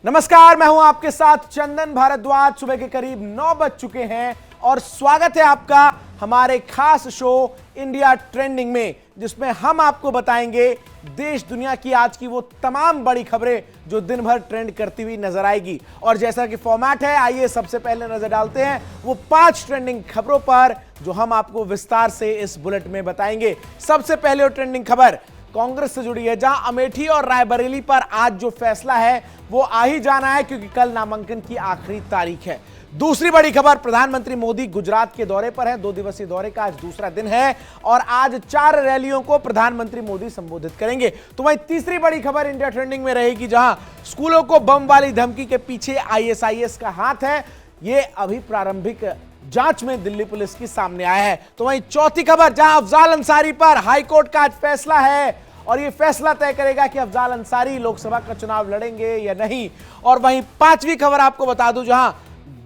नमस्कार, मैं हूं आपके साथ चंदन भारद्वाज। सुबह के करीब 9 बज चुके हैं और स्वागत है आपका हमारे खास शो इंडिया ट्रेंडिंग में, जिसमें हम आपको बताएंगे देश दुनिया की आज की वो तमाम बड़ी खबरें जो दिन भर ट्रेंड करती हुई नजर आएगी। और जैसा कि फॉर्मेट है, आइए सबसे पहले नजर डालते हैं वो 5 ट्रेंडिंग खबरों पर जो हम आपको विस्तार से इस बुलेट में बताएंगे। सबसे पहले वो ट्रेंडिंग खबर कांग्रेस से जुड़ी है, जहां अमेठी और रायबरेली पर आज जो फैसला है वो आ ही जाना है, क्योंकि कल नामांकन की आखिरी तारीख है। दूसरी बड़ी खबर, प्रधानमंत्री मोदी गुजरात के दौरे पर हैं। 2 दिवसीय दौरे का आज दूसरा दिन है और आज 4 रैलियों को प्रधानमंत्री मोदी संबोधित करेंगे। तो वहीं तीसरी बड़ी खबर इंडिया ट्रेंडिंग में रहेगी, जहां स्कूलों को बम वाली धमकी के पीछे आईएसआईएस का हाथ है। ये अभी प्रारंभिक जांच में दिल्ली पुलिस की सामने आया है। तो वहीं चौथी खबर, जहां अफजाल अंसारी पर हाईकोर्ट का आज फैसला है और यह फैसला तय करेगा कि अफजाल अंसारी लोकसभा का चुनाव लड़ेंगे या नहीं। और वहीं पांचवी खबर आपको बता दूं, जहां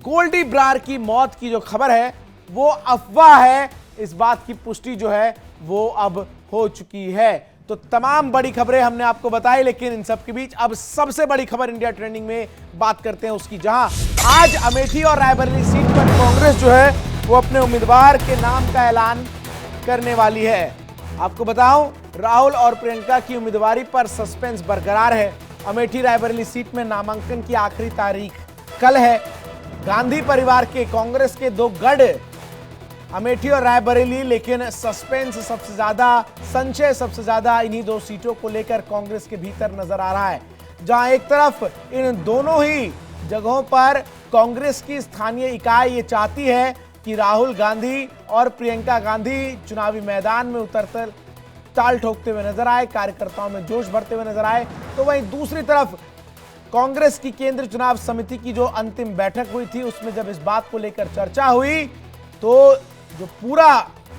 गोल्डी ब्रार की मौत की जो खबर है वो अफवाह है, इस बात की पुष्टि जो है वो अब हो चुकी है। तो तमाम बड़ी खबरें हमने आपको बताई, लेकिन इन सब के बीच अब सबसे बड़ी खबर इंडिया ट्रेंडिंग में बात करते हैं उसकी, जहां आज अमेठी और रायबरेली सीट पर कांग्रेस जो है वो अपने उम्मीदवार के नाम का ऐलान करने वाली है। आपको बताऊं, राहुल और प्रियंका की उम्मीदवारी पर सस्पेंस बरकरार है। अमेठी रायबरेली सीट में नामांकन की आखिरी तारीख कल है। गांधी परिवार के कांग्रेस के 2 गढ़ अमेठी और रायबरेली, लेकिन सस्पेंस सबसे ज्यादा, संशय सबसे ज्यादा इन्हीं 2 सीटों को लेकर कांग्रेस के भीतर नजर आ रहा है, जहां एक तरफ इन दोनों ही जगहों पर कांग्रेस की स्थानीय इकाई ये चाहती है कि राहुल गांधी और प्रियंका गांधी चुनावी मैदान में उतरकर ताल ठोकते हुए नजर आए, कार्यकर्ताओं में जोश भरते हुए नजर आए। तो वहीं दूसरी तरफ कांग्रेस की केंद्रीय चुनाव समिति की जो अंतिम बैठक हुई थी, उसमें जब इस बात को लेकर चर्चा हुई तो जो पूरा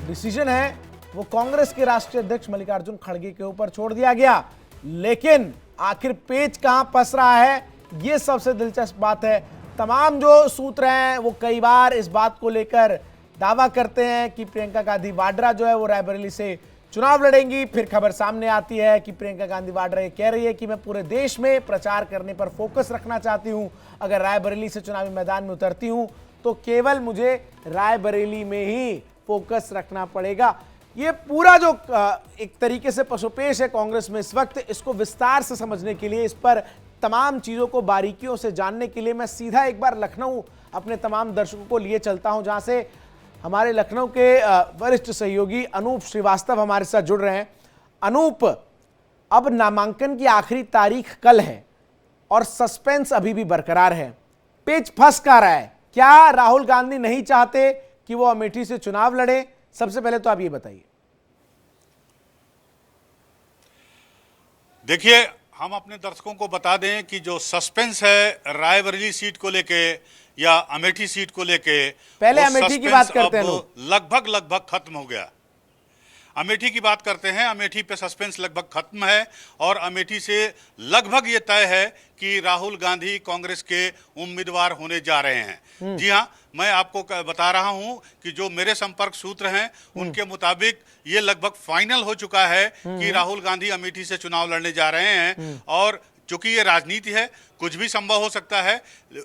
डिसीजन है वो कांग्रेस के राष्ट्रीय अध्यक्ष मल्लिकार्जुन खड़गे के ऊपर छोड़ दिया गया। लेकिन आखिर पेच कहां फंस रहा है, ये सबसे दिलचस्प बात है। तमाम जो सूत्र हैं वो कई बार इस बात को लेकर दावा करते हैं कि प्रियंका गांधी वाड्रा जो है वो रायबरेली से चुनाव लड़ेंगी। फिर खबर सामने आती है कि प्रियंका गांधी वाड्रा ये कह रही है कि मैं पूरे देश में प्रचार करने पर फोकस रखना चाहती हूं। अगर रायबरेली से चुनावी मैदान में उतरती हूं तो केवल मुझे रायबरेली में ही फोकस रखना पड़ेगा। ये पूरा जो एक तरीके से पशुपेश है कांग्रेस में इस वक्त, इसको विस्तार से समझने के लिए, इस पर तमाम चीजों को बारीकियों से जानने के लिए मैं सीधा एक बार लखनऊ अपने तमाम दर्शकों को लिए चलता हूं, जहां से हमारे लखनऊ के वरिष्ठ सहयोगी अनूप श्रीवास्तव हमारे साथ जुड़ रहे हैं। अनूप, अब नामांकन की आखिरी तारीख कल है और सस्पेंस अभी भी बरकरार है, पेच फंस का रहा है। क्या राहुल गांधी नहीं चाहते कि वो अमेठी से चुनाव लड़े? सबसे पहले तो आप ये बताइए। देखिए, हम अपने दर्शकों को बता दें कि जो सस्पेंस है रायबरेली सीट को लेके या अमेठी सीट को लेके, पहले अमेठी की बात करते हैं, लगभग खत्म हो गया। अमेठी की बात करते हैं, अमेठी पे सस्पेंस लगभग खत्म है और अमेठी से लगभग ये तय है कि राहुल गांधी कांग्रेस के उम्मीदवार होने जा रहे हैं। जी हाँ, मैं आपको बता रहा हूं कि जो मेरे संपर्क सूत्र हैं उनके मुताबिक ये लगभग फाइनल हो चुका है कि राहुल गांधी अमेठी से चुनाव लड़ने जा रहे हैं। और चूंकि ये राजनीति है, कुछ भी संभव हो सकता है,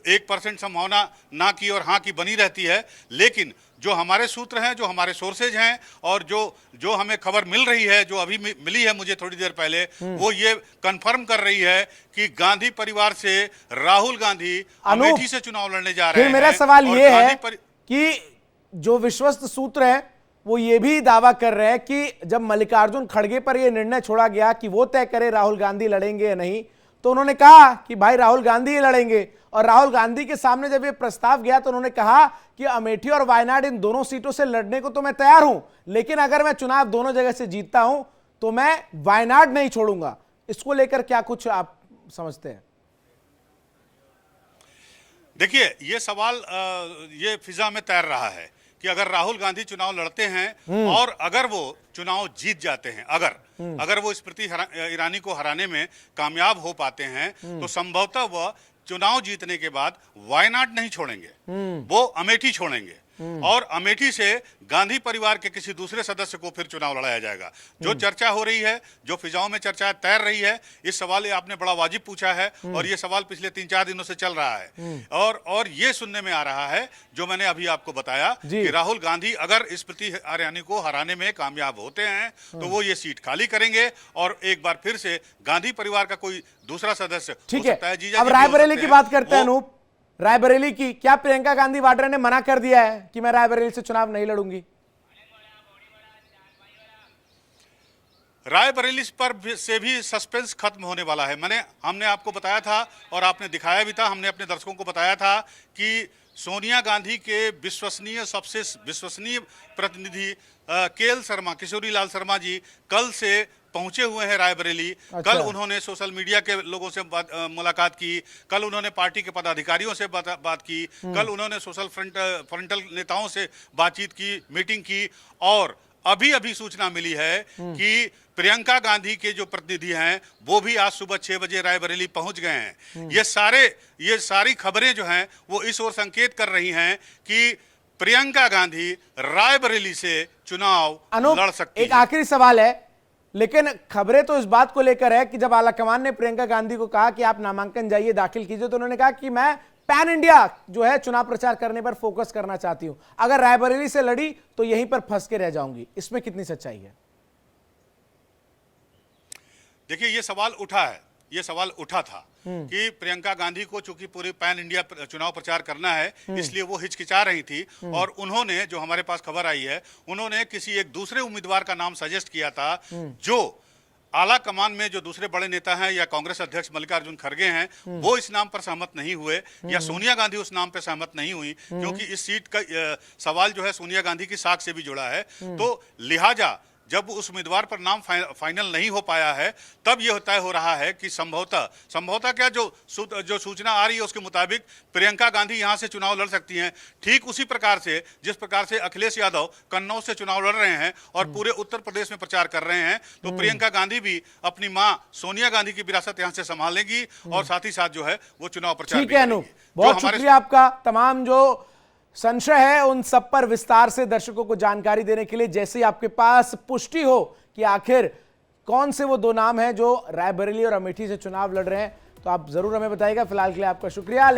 1% संभावना ना की और हाँ की बनी रहती है, लेकिन जो हमारे सूत्र हैं, जो हमारे सोर्सेज हैं और जो हमें खबर मिल रही है, जो अभी मिली है मुझे थोड़ी देर पहले, वो ये कंफर्म कर रही है कि गांधी परिवार से राहुल गांधी अमेठी से चुनाव लड़ने जा रहे हैं। मेरा सवाल ये है कि जो विश्वस्त सूत्र है वो ये भी दावा कर रहे हैं कि जब मल्लिकार्जुन खड़गे पर यह निर्णय छोड़ा गया कि वो तय करे राहुल गांधी लड़ेंगे या नहीं, तो उन्होंने कहा कि भाई राहुल गांधी ही लड़ेंगे। और राहुल गांधी के सामने जब ये प्रस्ताव गया तो उन्होंने कहा कि अमेठी और वायनाड इन दोनों सीटों से लड़ने को तो मैं तैयार हूं, लेकिन अगर मैं चुनाव दोनों जगह से जीतता हूं तो मैं वायनाड नहीं छोड़ूंगा। इसको लेकर क्या कुछ आप समझते हैं? देखिए, ये सवाल ये फिजा में तैर रहा है कि अगर राहुल गांधी चुनाव लड़ते हैं और अगर वो चुनाव जीत जाते हैं, अगर वो स्मृति ईरानी को हराने में कामयाब हो पाते हैं, तो संभवतः वह चुनाव जीतने के बाद वायनाड नहीं छोड़ेंगे, वो अमेठी छोड़ेंगे। और अमेठी से गांधी परिवार के किसी दूसरे सदस्य को फिर चुनाव लड़ाया जाएगा। जो चर्चा हो रही है, जो फिजाओं में चर्चा तैर रही है, इस सवाल ये आपने बड़ा वाजिब पूछा है और ये सवाल पिछले 3-4 दिनों से चल रहा है और ये सुनने में आ रहा है जो मैंने अभी आपको बताया कि राहुल गांधी अगर स्मृति ईरानी को हराने में कामयाब होते हैं तो वो ये सीट खाली करेंगे और एक बार फिर से गांधी परिवार का कोई दूसरा सदस्य ठीक है। अब रायबरेली की बात करते हैं अनूप, रायबरेली की, क्या प्रियंका गांधी वाड्रा ने मना कर दिया है कि मैं रायबरेली से चुनाव नहीं लड़ूंगी? रायबरेली पर से भी सस्पेंस खत्म होने वाला है। हमने आपको बताया था और आपने दिखाया भी था, हमने अपने दर्शकों को बताया था कि सोनिया गांधी के सबसे विश्वसनीय प्रतिनिधि केएल शर्मा, किशोरी लाल शर्मा जी कल से पहुंचे हुए हैं रायबरेली। अच्छा। कल उन्होंने सोशल मीडिया के लोगों से मुलाकात की, कल उन्होंने पार्टी के पदाधिकारियों से बात की, कल उन्होंने सोशल फ्रंटल नेताओं से बातचीत की, मीटिंग की और अभी सूचना मिली है कि प्रियंका गांधी के जो प्रतिनिधि हैं वो भी आज सुबह 6 बजे रायबरेली पहुंच गए हैं। ये सारी खबरें जो हैं वो इस ओर संकेत कर रही हैं कि प्रियंका गांधी रायबरेली से चुनाव लड़ सकती है। एक आखिरी सवाल है, लेकिन खबरें तो इस बात को लेकर है कि जब आलाकमान ने प्रियंका गांधी को कहा कि आप नामांकन जाइए, दाखिल कीजिए, तो उन्होंने कहा कि मैं पैन इंडिया जो है चुनाव प्रचार करने पर फोकस करना चाहती हूं, अगर रायबरेली से लड़ी तो यहीं पर फंस के रह जाऊंगी। इसमें कितनी सच्चाई है? देखिए, ये सवाल उठा था कि प्रियंका गांधी को चूंकि पूरे पैन इंडिया चुनाव प्रचार करना है, इसलिए वो हिचकिचा रही थी और उन्होंने, जो हमारे पास खबर आई है, उन्होंने किसी एक दूसरे उम्मीदवार का नाम सजेस्ट किया था जो आला कमान में जो दूसरे बड़े नेता हैं या कांग्रेस अध्यक्ष मल्लिकार्जुन खड़गे हैं, वो इस नाम पर सहमत नहीं हुए या सोनिया गांधी उस नाम पर सहमत नहीं हुई, क्योंकि इस सीट का सवाल जो है सोनिया गांधी की साख से भी जुड़ा है। तो लिहाजा जब उस उम्मीदवार पर नाम फाइनल नहीं हो पाया है, तब यह तय हो रहा है कि संभवतः क्या जो सूचना आ रही है उसके मुताबिक प्रियंका गांधी यहां से चुनाव लड़ सकती हैं। ठीक उसी प्रकार से जिस प्रकार से अखिलेश यादव कन्नौज से चुनाव लड़ रहे हैं और पूरे उत्तर प्रदेश में प्रचार कर रहे हैं, तो प्रियंका गांधी भी अपनी मां सोनिया गांधी की विरासत यहां से संभालेंगी और साथ ही साथ जो है वो चुनाव प्रचार ठीक है। अनूप, बहुत शुक्रिया आपका। तमाम जो संशय है उन सब पर विस्तार से दर्शकों को जानकारी देने के लिए, जैसे ही आपके पास पुष्टि हो कि आखिर कौन से वो 2 नाम हैं जो रायबरेली और अमेठी से चुनाव लड़ रहे हैं, तो आप जरूर हमें बताइएगा। फिलहाल के लिए आपका शुक्रिया।